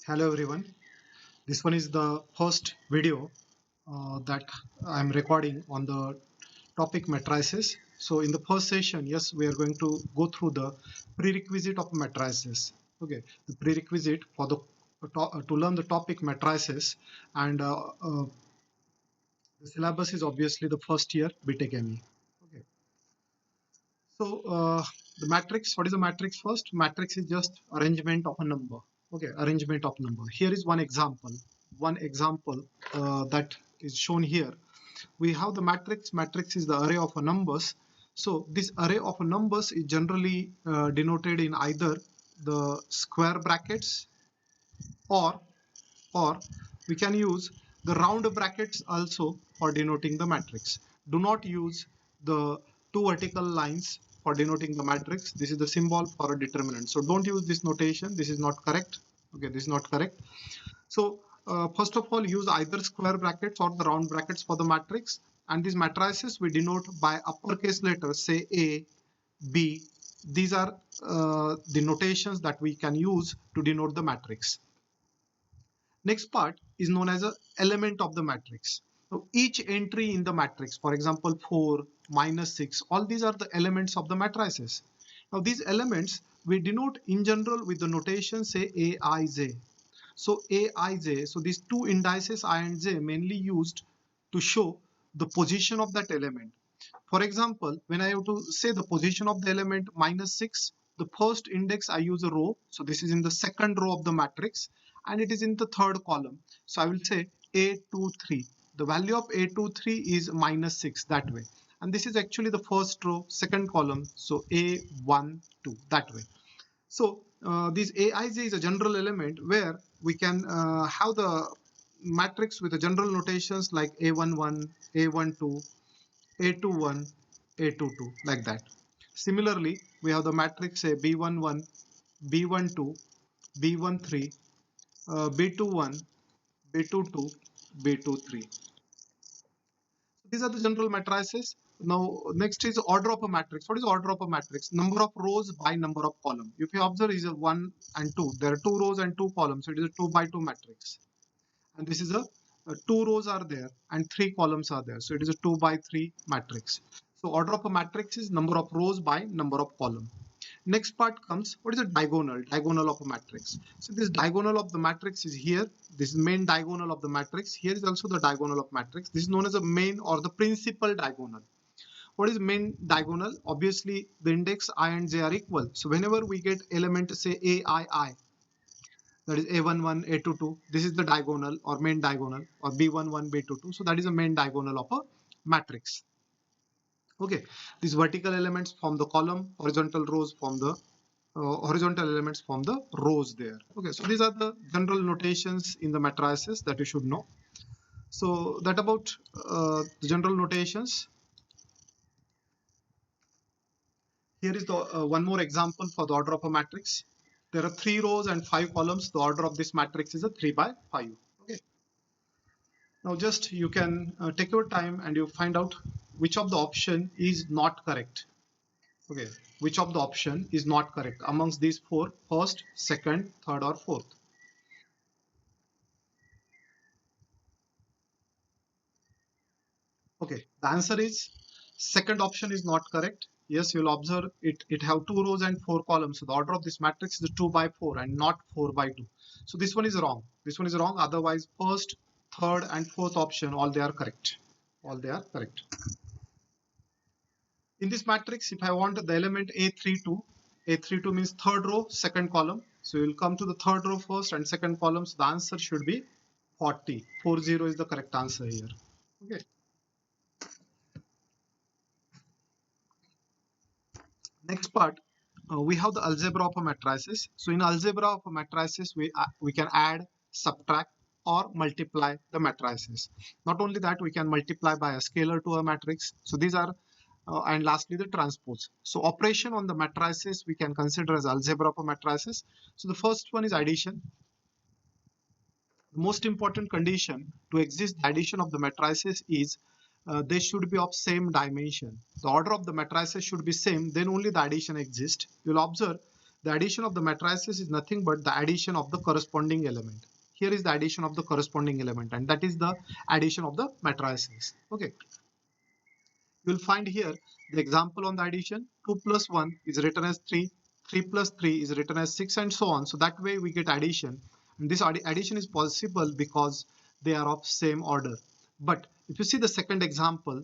Hello everyone. This one is the first video that I'm recording on the topic matrices. So in the first session, yes, we are going to go through the prerequisite of matrices. Okay, the prerequisite for the to learn the topic matrices, and the syllabus is obviously the first year BTech ME. Okay, so the matrix. What is a matrix? First, matrix is just arrangement of a number. Okay, arrangement of number. Here is one example. One example that is shown here. We have the matrix. Matrix is the array of numbers. So this array of numbers is generally denoted in either the square brackets or or we can use the round brackets also for denoting the matrix. Do not use the two vertical lines for denoting the matrix. This is the symbol for a determinant. So don't use this notation. This is not correct. Okay, this is not correct. So first of all, use either square brackets or the round brackets for the matrix. And these matrices we denote by uppercase letters, say A, B. These are the notations that we can use to denote the matrix. Next part is known as an element of the matrix. So each entry in the matrix, for example, 4, -6, all these are the elements of the matrices. Now these elements we denote in general with the notation say Aij. So Aij, so these two indices I and j mainly used to show the position of that element. For example, when I have to say the position of the element -6, the first index I use a row. So this is in the second row of the matrix and it is in the third column. So I will say A23. The value of A23 is -6 that way. And this is actually the first row, second column. So A12 that way. So this Aij is a general element where we can have the matrix with the general notations like A11, A12, A21, A22 like that. Similarly, we have the matrix say B11, B12, B13, B21, B22, B23. So these are the general matrices. Now next is order of a matrix. What is order of a matrix? Number of rows by number of column. If you observe is a 1 and 2. There are 2 rows and 2 columns. So it is a 2 by 2 matrix. And this is a 2 rows are there and 3 columns are there. So it is a 2 by 3 matrix. So order of a matrix is number of rows by number of column. Next part comes, what is a diagonal? Diagonal of a matrix. So this diagonal of the matrix is here. This is main diagonal of the matrix. Here is also the diagonal of matrix. This is known as a main or the principal diagonal. What is main diagonal? Obviously, the index I and j are equal. So whenever we get element say aii, that is a11, a22, this is the diagonal or main diagonal, or b11, b22. So that is a main diagonal of a matrix. Okay, these vertical elements form the column, horizontal rows form the horizontal elements form the rows there. Okay, so these are the general notations in the matrices that you should know. So that about the general notations. Here is the one more example for the order of a matrix. There are 3 rows and 5 columns. The order of this matrix is a 3 by 5. Okay. Now just you can take your time and you find out which of the option is not correct. Okay, which of the option is not correct amongst these 4, first, second, third or fourth. Okay, the answer is second option is not correct. Yes, you'll observe it have 2 rows and 4 columns. So the order of this matrix is 2 by 4 and not 4 by 2. So this one is wrong. This one is wrong. Otherwise, first, third and fourth option, all they are correct. All they are correct. In this matrix, if I want the element A32, A32 means third row, second column. So you will come to the third row first and second column. So the answer should be 40. 40 is the correct answer here. Okay. Next part, we have the algebra of a matrices. So in algebra of a matrices, we can add, subtract, or multiply the matrices. Not only that, we can multiply by a scalar to a matrix. So these are and lastly the transpose. So operation on the matrices we can consider as algebra of a matrices. So the first one is addition. The most important condition to exist the addition of the matrices is they should be of same dimension. The order of the matrices should be same, then only the addition exists. You'll observe The addition of the matrices is nothing but the addition of the corresponding element. Here is the addition of the corresponding element, and that is the addition of the matrices. Okay. You will find here the example on the addition. 2 plus 1 is written as 3, 3 plus 3 is written as 6, and so on. So that way we get addition, and this addition is possible because they are of same order. But if you see the second example,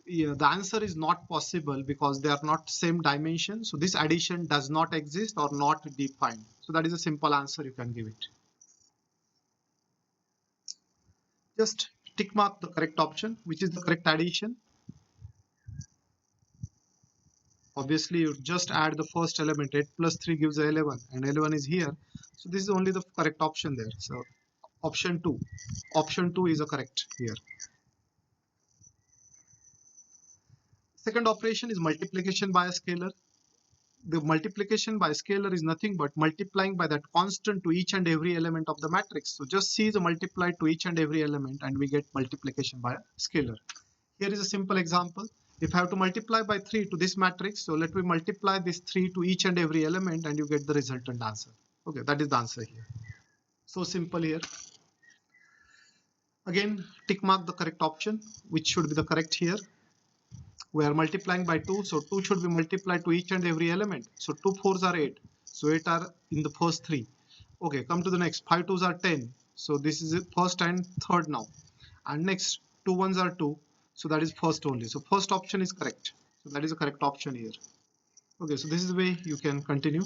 yeah, the answer is not possible because they are not same dimension. So this addition does not exist or not defined. So that is a simple answer you can give it. Just tick mark the correct option, which is the correct addition. Obviously, you just add the first element. 8 plus 3 gives 11, and 11 is here. So this is only the correct option there. So option 2. Option 2 is a correct here. Second operation is multiplication by a scalar. The multiplication by scalar is nothing but multiplying by that constant to each and every element of the matrix. So just see the multiply to each and every element, and we get multiplication by a scalar. Here is a simple example. If I have to multiply by 3 to this matrix, so let me multiply this 3 to each and every element, and you get the resultant answer. Okay, that is the answer here. So simple here. Again, tick mark the correct option, which should be the correct here. We are multiplying by 2, so 2 should be multiplied to each and every element. So 2 4s are 8, so 8 are in the first 3. Okay, come to the next. 5 2s are 10, so this is first and third now. And next 2 1s are 2, so that is first only. So first option is correct, so that is the correct option here. Okay, so this is the way you can continue.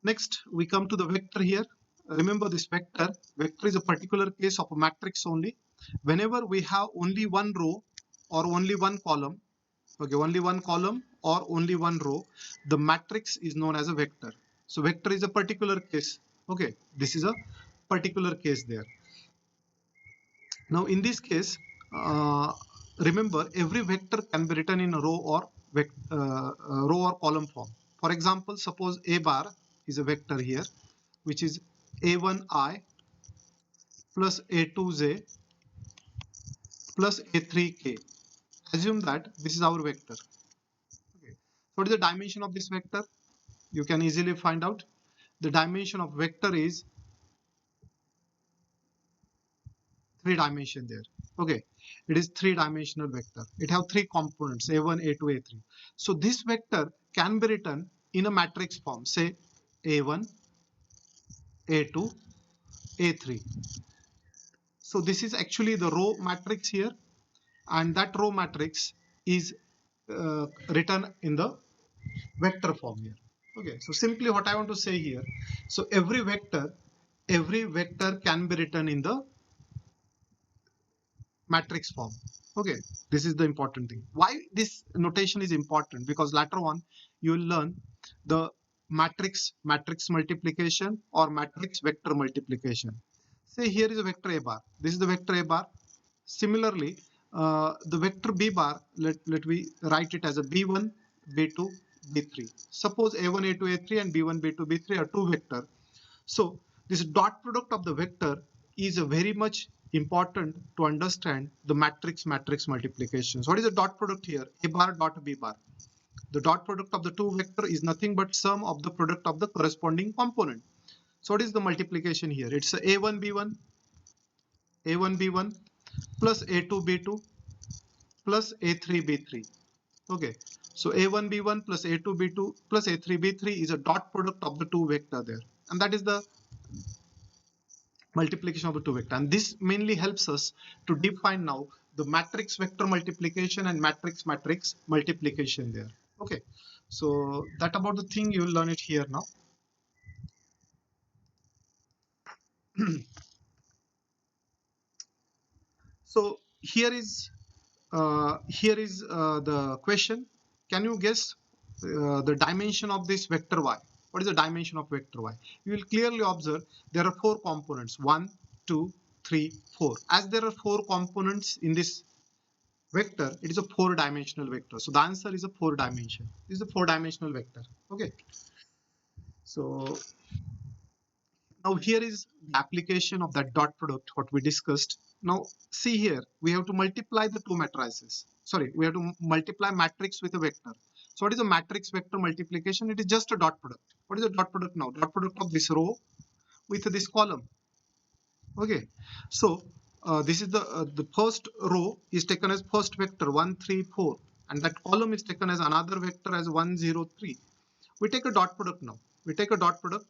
Next we come to the vector here. Remember, this vector is a particular case of a matrix only. Whenever we have only one row or only one column, okay, only one column or only one row, the matrix is known as a vector. So vector is a particular case. Okay, this is a particular case there. Now in this case, remember, every vector can be written in a row or column form. For example, suppose a bar is a vector here, which is a1i plus a2j plus a3k. Assume that this is our vector. Okay. So what is the dimension of this vector? You can easily find out. The dimension of vector is 3 dimension there. Okay, it is 3-dimensional vector. It have 3 components, a1, a2, a3. So this vector can be written in a matrix form, say a1, a2, a3. So this is actually the row matrix here, and that row matrix is written in the vector form here. Okay, so simply what I want to say here, so every vector can be written in the matrix form. Okay, this is the important thing. Why this notation is important? Because later on you will learn the matrix multiplication or matrix vector multiplication. Say here is a vector a bar. This is the vector a bar. Similarly, the vector b bar, let me write it as a b1, b2, b3. Suppose a1, a2, a3 and b1, b2, b3 are two vector. So this dot product of the vector is a very much important to understand the matrix multiplication. So what is the dot product here? A bar dot b bar. The dot product of the two vector is nothing but sum of the product of the corresponding component. So what is the multiplication here? It's a1 b1 plus a2 b2 plus a3 b3. Okay, so a1 b1 plus a2 b2 plus a3 b3 is a dot product of the two vector there, and that is the multiplication of the two vector. And this mainly helps us to define now the matrix vector multiplication and matrix multiplication there. Okay, so that about the thing, you will learn it here now. So here is the question. Can you guess the dimension of this vector y? What is the dimension of vector y? You will clearly observe there are 4 components, 1, 2, 3, 4. As there are 4 components in this vector, it is a 4-dimensional vector. So the answer is a 4 dimension. This is a 4-dimensional vector. Okay. So now here is the application of that dot product, what we discussed. Now see here, we have to multiply the two matrices. sorry, we have to multiply matrix with a vector. So what is a matrix vector multiplication? It is just a dot product. What is a dot product now? Dot product of this row with this column. Okay, so this is the first row is taken as first vector 1 3 4, and that column is taken as another vector as 1 0 3. We take a dot product now. We take a dot product,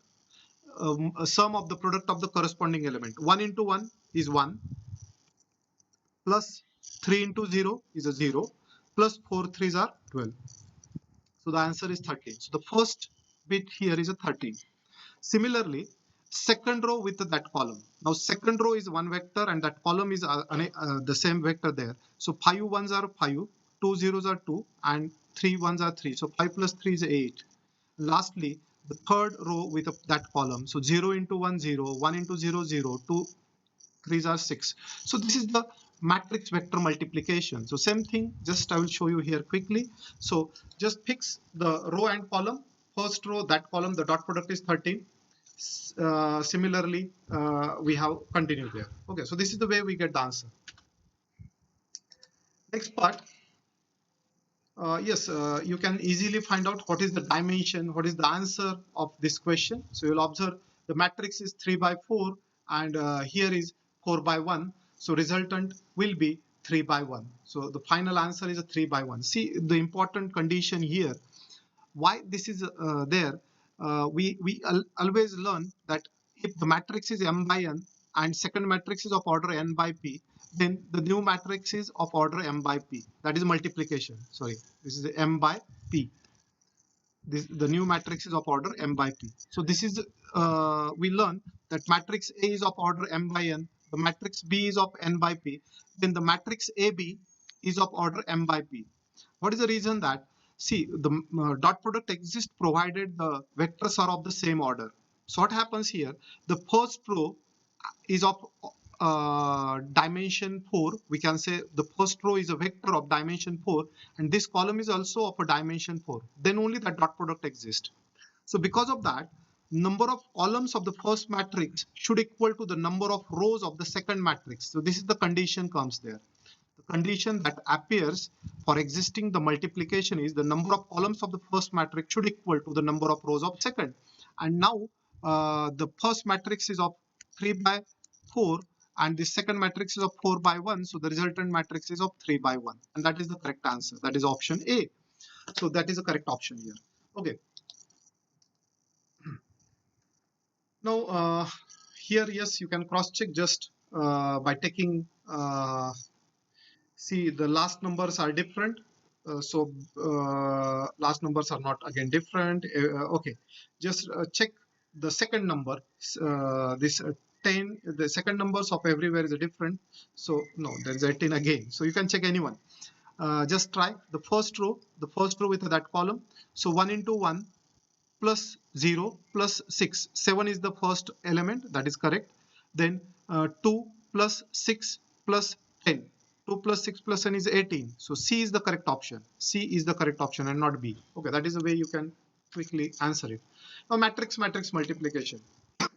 a sum of the product of the corresponding element. 1 into 1 is 1, plus 3 into 0 is a 0, plus 4 threes are 12. So the answer is 13. So the first bit here is a 13. Similarly, second row with that column. Now second row is one vector and that column is the same vector there. So 5 ones are 5, 2 zeros are 2, and 3 ones are 3. So 5 plus 3 is 8. Lastly, the third row with that column. So 0 into 1 0, 1 into 0 0, 2 threes are 6. So this is the matrix vector multiplication. So same thing, just I will show you here quickly. So just fix the row and column. First row, that column, the dot product is 13. Similarly, we have continued there. Okay, so this is the way we get the answer. Next part, yes, you can easily find out what is the dimension, what is the answer of this question. So you'll observe the matrix is 3 by 4 and here is 4 by 1. So resultant will be 3 by 1. So the final answer is a 3 by 1. See the important condition here. Why this is there? We always learn that if the matrix is m by n and second matrix is of order n by p, then the new matrix is of order m by p. That is multiplication. Sorry, this is m by p. The new matrix is of order m by p. So this is we learn that matrix A is of order m by n, the matrix B is of n by p, then the matrix AB is of order m by p. What is the reason? That see the dot product exists provided the vectors are of the same order. So what happens here? The first row is of dimension 4. We can say the first row is a vector of dimension 4 and this column is also of a dimension 4. Then only that dot product exists. So because of that, number of columns of the first matrix should equal to the number of rows of the second matrix. So this is the condition comes there. The condition that appears for existing the multiplication is the number of columns of the first matrix should equal to the number of rows of second. And now the first matrix is of 3 by 4 and the second matrix is of 4 by 1. So the resultant matrix is of 3 by 1 and that is the correct answer. That is option A. So that is the correct option here. Okay. Now here, yes, you can cross check just by taking see the last numbers are different. Last numbers are not again different. Okay, just check the second number. This 10, the second numbers of everywhere is different. So no, there is 18 again. So you can check anyone. Just try the first row with that column. So 1 into 1 plus 0 plus 6. 7 is the first element, that is correct. Then 2 plus 6 plus 10. 2 plus 6 plus 10 is 18. So C is the correct option. C is the correct option and not B. Okay, that is the way you can quickly answer it. Now matrix multiplication.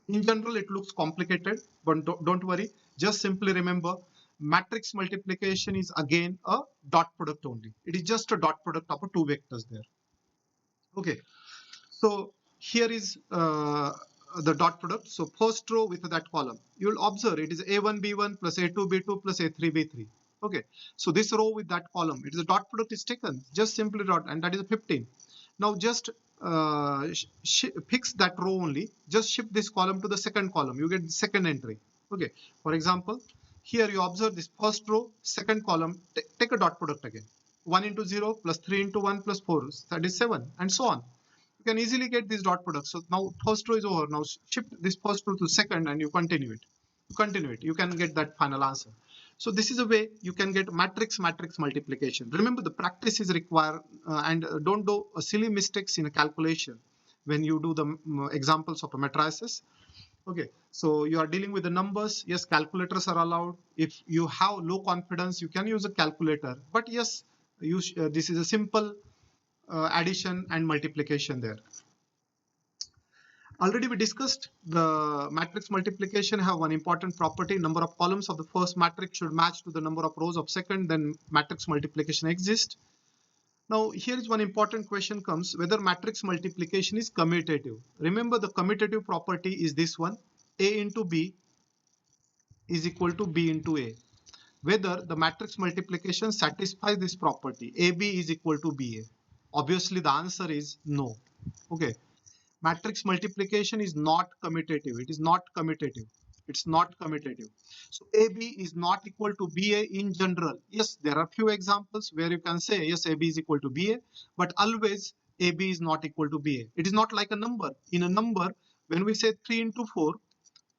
In general, it looks complicated, but don't worry. Just simply remember, matrix multiplication is again a dot product only. It is just a dot product of two vectors there. Okay. So here is the dot product. So first row with that column, you will observe it is A1 B1 plus A2 B2 plus A3 B3. Okay, so this row with that column, it is a dot product is taken, just simply dot, and that is 15. Now just fix that row only, just shift this column to the second column, you get the second entry. Okay, for example, here you observe this first row, second column, take a dot product again. 1 into 0 plus 3 into 1 plus 4, that is 7, and so on. You can easily get this dot product. So now first row is over. Now shift this first row to second and you continue it. You can get that final answer. So this is a way you can get matrix multiplication. Remember, the practice is required and don't do silly mistakes in a calculation when you do the examples of a matrices. Okay, so you are dealing with the numbers. Yes, calculators are allowed. If you have low confidence, you can use a calculator. But yes, this is a simple addition and multiplication there. Already we discussed the matrix multiplication have one important property. Number of columns of the first matrix should match to the number of rows of second, then matrix multiplication exists. Now here is one important question comes, whether matrix multiplication is commutative. Remember, the commutative property is this one: A into B is equal to B into A. Whether the matrix multiplication satisfies this property, AB is equal to BA. Obviously the answer is no. Okay, matrix multiplication is not commutative. It is not commutative. It's not commutative. So AB is not equal to BA in general. Yes, there are few examples where you can say yes, AB is equal to BA, but always AB is not equal to BA. It is not like a number. In a number, when we say 3 into 4,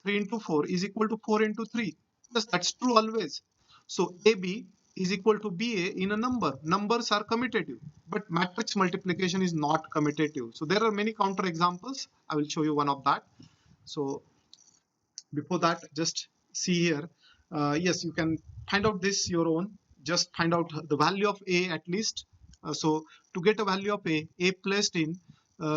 3 into 4 is equal to 4 into 3. Yes, that's true always. So AB is equal to BA in a number. Numbers are commutative, but matrix multiplication is not commutative. So there are many counter examples. I will show you one of that. So before that, just see here. Yes, you can find out this your own. Just find out the value of A at least. So to get a value of A placed in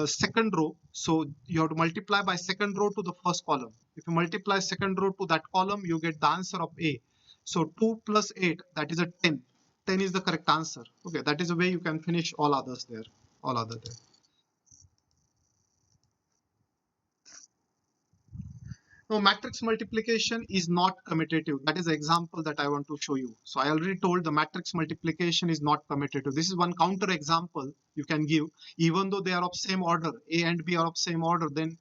second row, so you have to multiply by second row to the first column. If you multiply second row to that column, you get the answer of A. So 2 plus 8, that is a 10. 10 is the correct answer. Okay, that is the way you can finish all others there. All other there. No, matrix multiplication is not commutative. That is the example that I want to show you. So I already told the matrix multiplication is not commutative. This is one counter example you can give. Even though they are of same order, A and B are of same order, then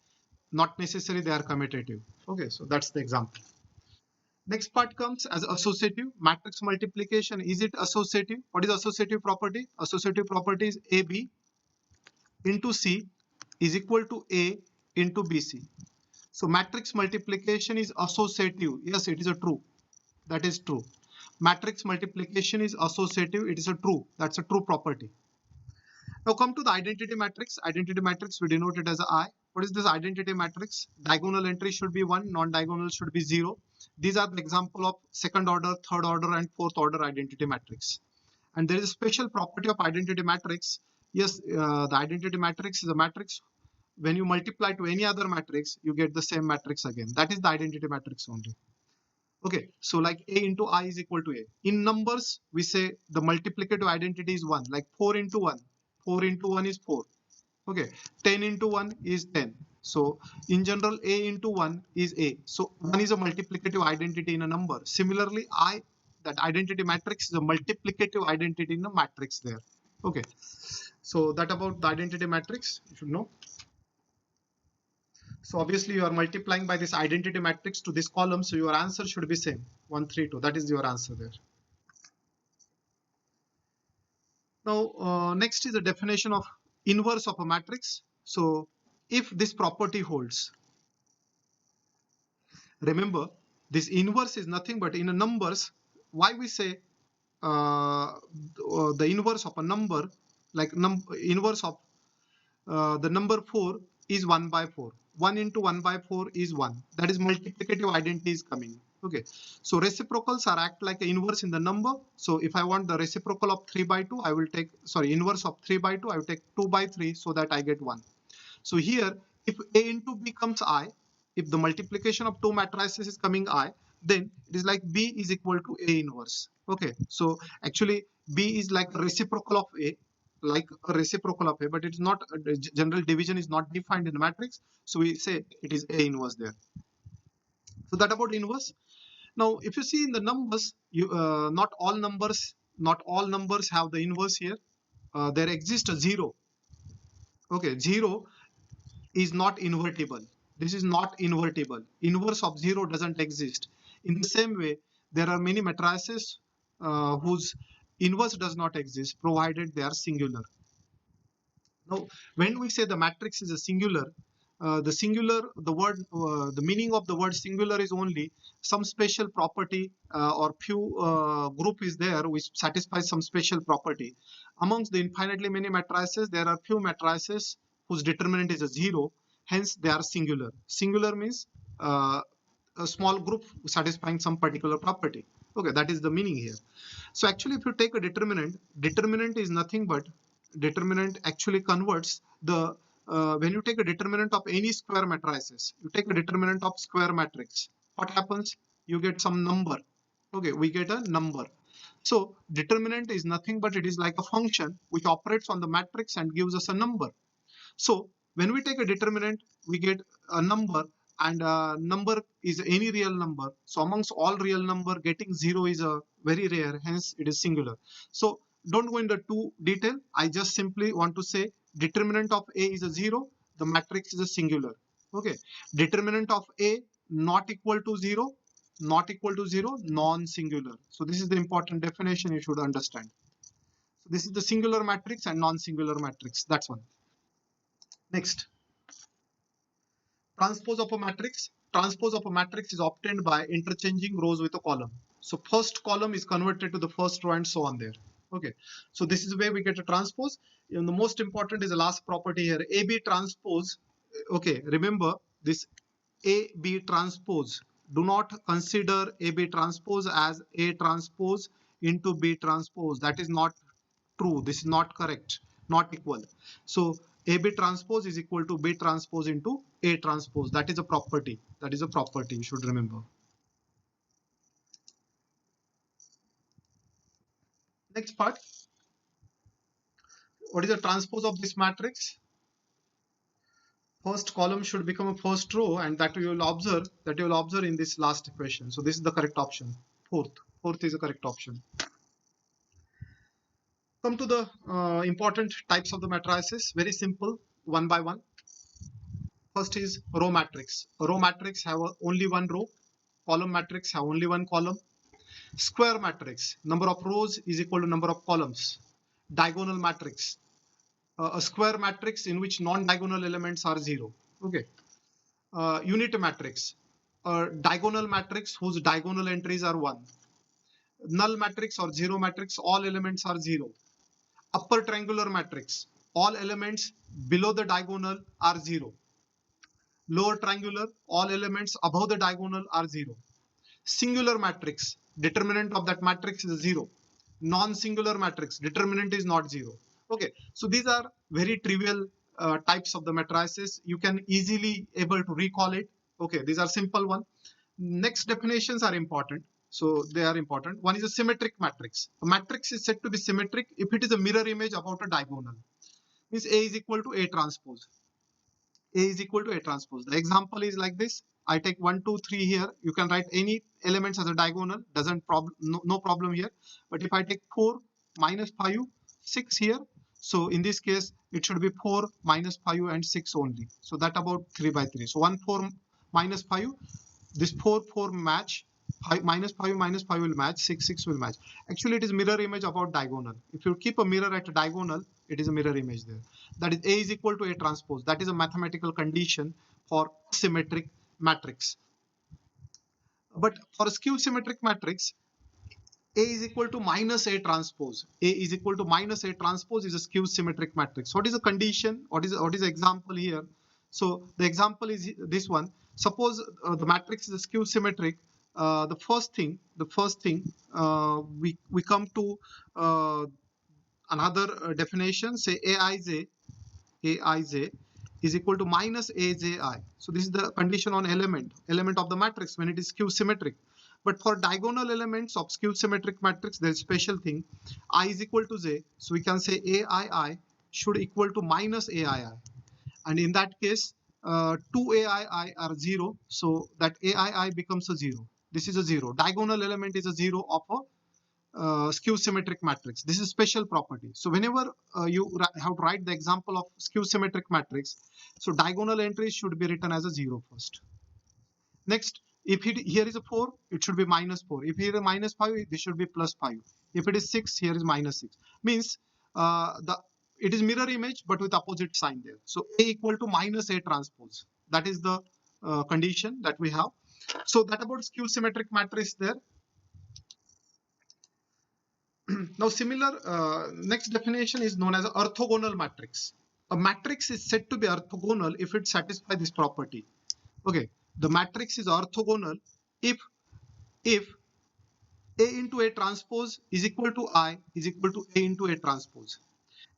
not necessarily they are commutative. Okay, so that's the example. Next part comes as associative. Matrix multiplication, is it associative? What is associative property? Associative property is AB into C is equal to A into BC. So matrix multiplication is associative. Yes, it is a true. That is true. Matrix multiplication is associative. It is a true. That's a true property. Now come to the identity matrix. Identity matrix we denote it as I. What is this identity matrix? Diagonal entry should be 1, non-diagonal should be 0. These are the example of second order, third order and fourth order identity matrix. And there is a special property of identity matrix. Yes, the identity matrix is a matrix. When you multiply to any other matrix, you get the same matrix again. That is the identity matrix only. Okay, so like A into I is equal to A. In numbers, we say the multiplicative identity is 1, like 4 into 1. 4 into 1 is 4. Okay, 10 into 1 is 10. So in general, A into 1 is A. So 1 is a multiplicative identity in a number. Similarly, I, that identity matrix is a multiplicative identity in a matrix there. Okay, so that about the identity matrix, you should know. So obviously you are multiplying by this identity matrix to this column, so your answer should be same, 1, 3, 2. That is your answer there. Now next is the definition of inverse of a matrix. So if this property holds, remember this inverse is nothing but in a numbers, why we say the inverse of a number, like inverse of the number 4 is 1 by 4. 1 into 1 by 4 is 1. That is multiplicative identity is coming. Okay, so reciprocals are act like an inverse in the number. So if I want the reciprocal of 3 by 2, I will take, sorry, inverse of 3 by 2, I will take 2 by 3 so that I get 1. So here, if A into B becomes I, if the multiplication of two matrices is coming I, then it is like B is equal to A inverse. Okay, so actually B is like a reciprocal of A, like a reciprocal of A, but it's not, general division is not defined in the matrix, so we say it is A inverse there. So that about inverse. Now if you see in the numbers, you not all numbers have the inverse here. There exists a 0. Okay, 0 is not invertible. This is not invertible. Inverse of 0 doesn't exist. In the same way, there are many matrices whose inverse does not exist, provided they are singular. Now, when we say the matrix is a singular, the meaning of the word singular is only some special property or few group is there which satisfies some special property. Amongst the infinitely many matrices, there are few matrices whose determinant is a 0, hence they are singular. Singular means a small group satisfying some particular property. Okay, that is the meaning here. So actually, if you take a determinant is nothing but, determinant actually converts the when you take a determinant of any square matrices, you take a determinant of square matrix, what happens? You get some number. Okay, we get a number. So determinant is nothing but it is like a function which operates on the matrix and gives us a number. So when we take a determinant, we get a number, and a number is any real number. So amongst all real number, getting zero is a very rare, hence it is singular. So don't go into too detail. I just simply want to say determinant of A is a zero, the matrix is a singular. Okay, determinant of A not equal to zero, not equal to zero, non-singular. So this is the important definition you should understand. So this is the singular matrix and non-singular matrix. That's one. Next. Transpose of a matrix. Transpose of a matrix is obtained by interchanging rows with a column. So first column is converted to the first row and so on there. Okay. So this is where we get a transpose. And the most important is the last property here. AB transpose. Okay. Remember this AB transpose. Do not consider AB transpose as A transpose into B transpose. That is not true. This is not correct. Not equal. So AB transpose is equal to B transpose into A transpose. That is a property. That is a property. You should remember. Next part. What is the transpose of this matrix? First column should become a first row, and that you will observe in this last equation. So this is the correct option. Fourth is the correct option. Come to the important types of the matrices. Very simple, one by one. First is row matrix. A row matrix have only one row. Column matrix have only one column. Square matrix, number of rows is equal to number of columns. Diagonal matrix, a square matrix in which non-diagonal elements are zero. Okay. Unit matrix, a diagonal matrix whose diagonal entries are one. Null matrix or zero matrix, all elements are zero. Upper triangular matrix, all elements below the diagonal are zero. Lower triangular, all elements above the diagonal are zero. Singular matrix, determinant of that matrix is zero. Non-singular matrix, determinant is not zero. Okay, so these are very trivial types of the matrices. You can easily able to recall it. Okay, these are simple one. Next definitions are important. So they are important. One is a symmetric matrix. A matrix is said to be symmetric if it is a mirror image about a diagonal. Means A is equal to A transpose. A is equal to A transpose. The example is like this. I take 1, 2, 3 here. You can write any elements as a diagonal. Doesn't problem, no problem here. But if I take 4 minus 5, 6 here. So in this case, it should be 4 minus 5 and 6 only. So that about 3 by 3. So 1, 4 minus 5. This 4, 4 match. 5 minus 5 will match. 6, 6 will match. Actually, it is mirror image about diagonal. If you keep a mirror at a diagonal, it is a mirror image there. That is A is equal to A transpose. That is a mathematical condition for symmetric matrix. But for a skew symmetric matrix, A is equal to minus A transpose. A is equal to minus A transpose is a skew symmetric matrix. What is the condition? What is the example here? So the example is this one. Suppose the matrix is a skew symmetric. The first thing we come to another definition. Say Aij is equal to minus Aji. So this is the condition on element of the matrix when it is skew symmetric. But for diagonal elements of skew symmetric matrix, there is special thing. I is equal to j. So we can say Aii should equal to minus Aii. And in that case, 2 Aii are 0. So that Aii becomes a 0. This is a 0. Diagonal element is a 0 of a skew symmetric matrix. This is special property. So whenever you have to write the example of skew symmetric matrix, so diagonal entries should be written as a 0 first. Next, if here is a 4, it should be minus 4. If here is minus 5, this should be plus 5. If it is 6, here is minus 6. Means it is mirror image but with opposite sign there. So A equal to minus A transpose. That is the condition that we have. So that about skew symmetric matrix there. Now similar next definition is known as an orthogonal matrix. A matrix is said to be orthogonal if it satisfies this property. Okay, the matrix is orthogonal if A into A transpose is equal to I is equal to A into A transpose.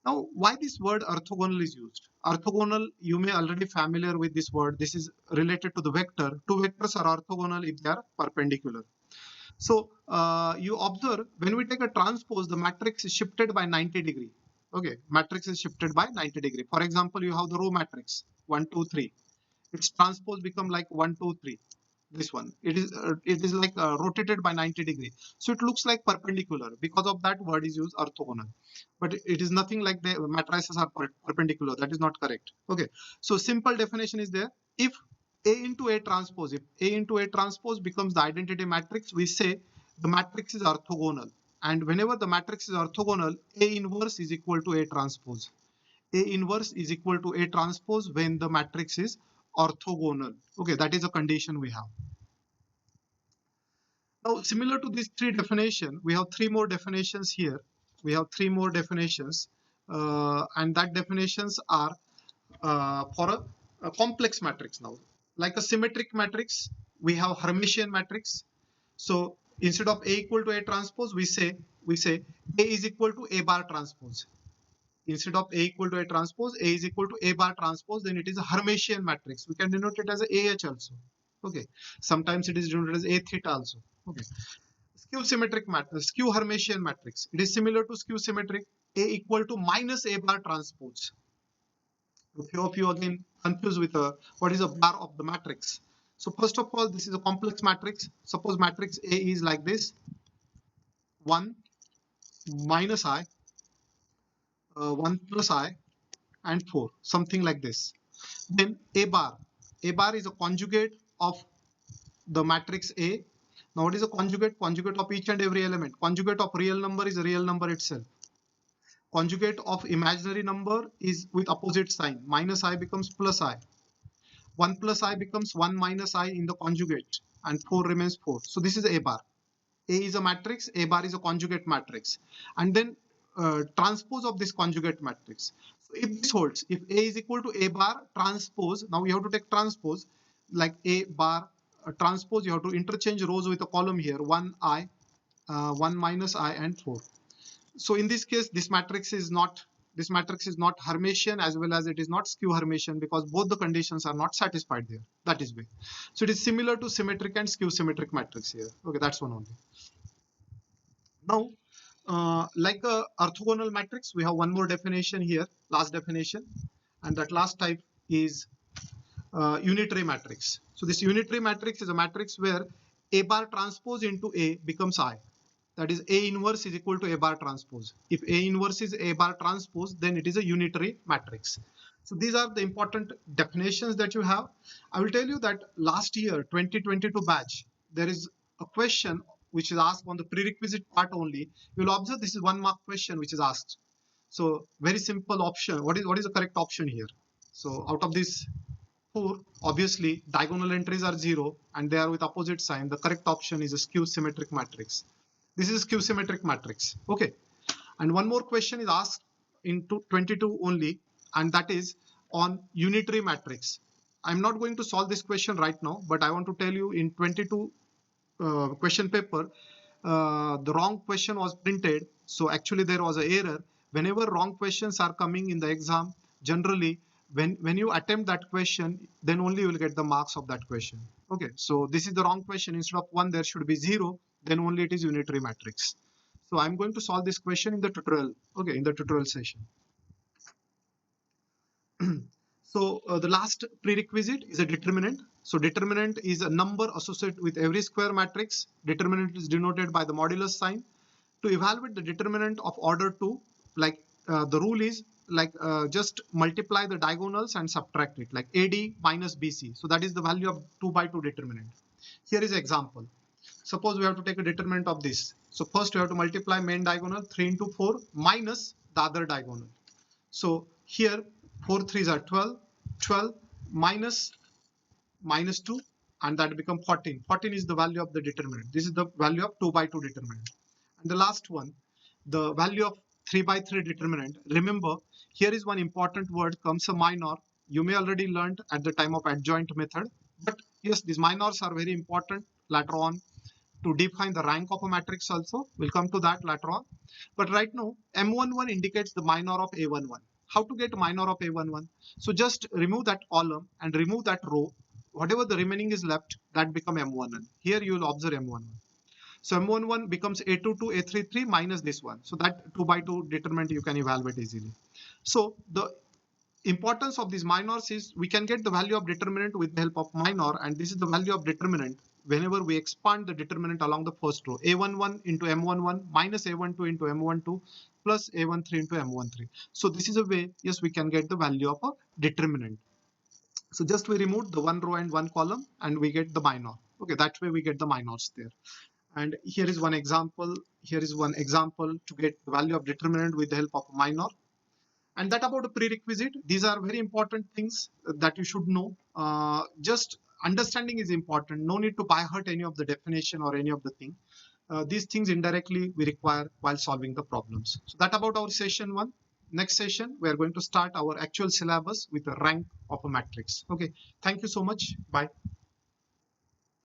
Now, why this word orthogonal is used? Orthogonal, you may already familiar with this word. This is related to the vector. Two vectors are orthogonal if they are perpendicular. So you observe when we take a transpose, the matrix is shifted by 90 degree. Okay, matrix is shifted by 90 degree. For example, you have the row matrix 1, 2, 3. Its transpose become like 1, 2, 3. This one, it is like rotated by 90 degree. So it looks like perpendicular. Because of that, word is used orthogonal. But it is nothing like the matrices are perpendicular. That is not correct. Okay. So simple definition is there. If A into A transpose, if A into A transpose becomes the identity matrix, we say the matrix is orthogonal. And whenever the matrix is orthogonal, A inverse is equal to A transpose. A inverse is equal to A transpose when the matrix is orthogonal. Okay, that is a condition we have. Now, similar to these three definitions, we have three more definitions here. We have three more definitions, and that definitions are for a complex matrix now. Like a symmetric matrix, we have Hermitian matrix. So instead of A equal to A transpose, we say A is equal to A bar transpose. Instead of A equal to A transpose, A is equal to A bar transpose, then it is a Hermitian matrix. We can denote it as a AH also. Okay. Sometimes it is denoted as A theta also. Okay. Skew symmetric matrix, skew Hermitian matrix. It is similar to skew symmetric. A equal to minus A bar transpose. A few of you again confused with what is a bar of the matrix. So first of all, this is a complex matrix. Suppose matrix A is like this: 1 minus I, 1 plus I, and 4, something like this. Then A bar is a conjugate of the matrix A. Now what is a conjugate? Conjugate of each and every element. Conjugate of real number is a real number itself. Conjugate of imaginary number is with opposite sign. Minus I becomes plus I. 1 plus I becomes 1 minus I in the conjugate, and 4 remains 4. So this is A bar. A is a matrix, A bar is a conjugate matrix. And then transpose of this conjugate matrix. So if this holds, if A is equal to A bar transpose, now you have to take transpose, like A bar transpose, you have to interchange rows with a column here, 1 I, 1 minus I, and 4. So in this case, this matrix is not Hermitian as well as it is not skew Hermitian, because both the conditions are not satisfied there. That is why. So it is similar to symmetric and skew symmetric matrix here. Okay, that's one only. Now, like a orthogonal matrix, we have one more definition here, last definition, and that last type is unitary matrix. So this unitary matrix is a matrix where A bar transpose into A becomes I. That is, A inverse is equal to A bar transpose. If A inverse is A bar transpose, then it is a unitary matrix. So these are the important definitions that you have. I will tell you that last year, 2022 batch, there is a question which is asked on the prerequisite part only. You will observe this is 1 mark question which is asked. So very simple option. What is the correct option here? So out of this 4, obviously diagonal entries are 0 and they are with opposite sign. The correct option is a skew symmetric matrix. This is skew symmetric matrix. Okay. And one more question is asked in 22 only, and that is on unitary matrix. I'm not going to solve this question right now, but I want to tell you in 22 question paper, the wrong question was printed. So actually there was an error. Whenever wrong questions are coming in the exam, generally when you attempt that question, then only you will get the marks of that question. Okay, so this is the wrong question. Instead of 1, there should be 0. Then only it is unitary matrix. So I'm going to solve this question in the tutorial. Okay, in the tutorial session. So the last prerequisite is a determinant. So determinant is a number associated with every square matrix. Determinant is denoted by the modulus sign. To evaluate the determinant of order 2, like the rule is like just multiply the diagonals and subtract it, like AD minus BC. So that is the value of 2 by 2 determinant. Here is an example. Suppose we have to take a determinant of this. So first we have to multiply main diagonal 3 into 4 minus the other diagonal. So here 4 3s are 12, 12 minus 2, and that become 14. 14 is the value of the determinant. This is the value of 2 by 2 determinant. And the last one, the value of 3 by 3 determinant. Remember, here is one important word, comes a minor. You may already learned at the time of adjoint method, but yes, these minors are very important later on to define the rank of a matrix also. We'll come to that later on. But right now, M11 indicates the minor of A11. How to get minor of A11? So just remove that column and remove that row. Whatever the remaining is left, that become M11. Here you will observe M11. So M11 becomes A22, A33 minus this one. So that 2 by 2 determinant you can evaluate easily. So the importance of these minors is we can get the value of determinant with the help of minor, and this is the value of determinant whenever we expand the determinant along the first row. A11 into M11 minus A12 into M12 plus A13 into M13. So this is a way, yes, we can get the value of a determinant. So just we remove the one row and one column and we get the minor. Okay, that way we get the minors there. And here is one example. Here is one example to get the value of determinant with the help of minor. And that about a prerequisite. These are very important things that you should know. Just understanding is important. No need to by heart any of the definition or any of the thing. These things indirectly we require while solving the problems. So that about our session 1. Next session, we are going to start our actual syllabus with the rank of a matrix. Okay, thank you so much. Bye.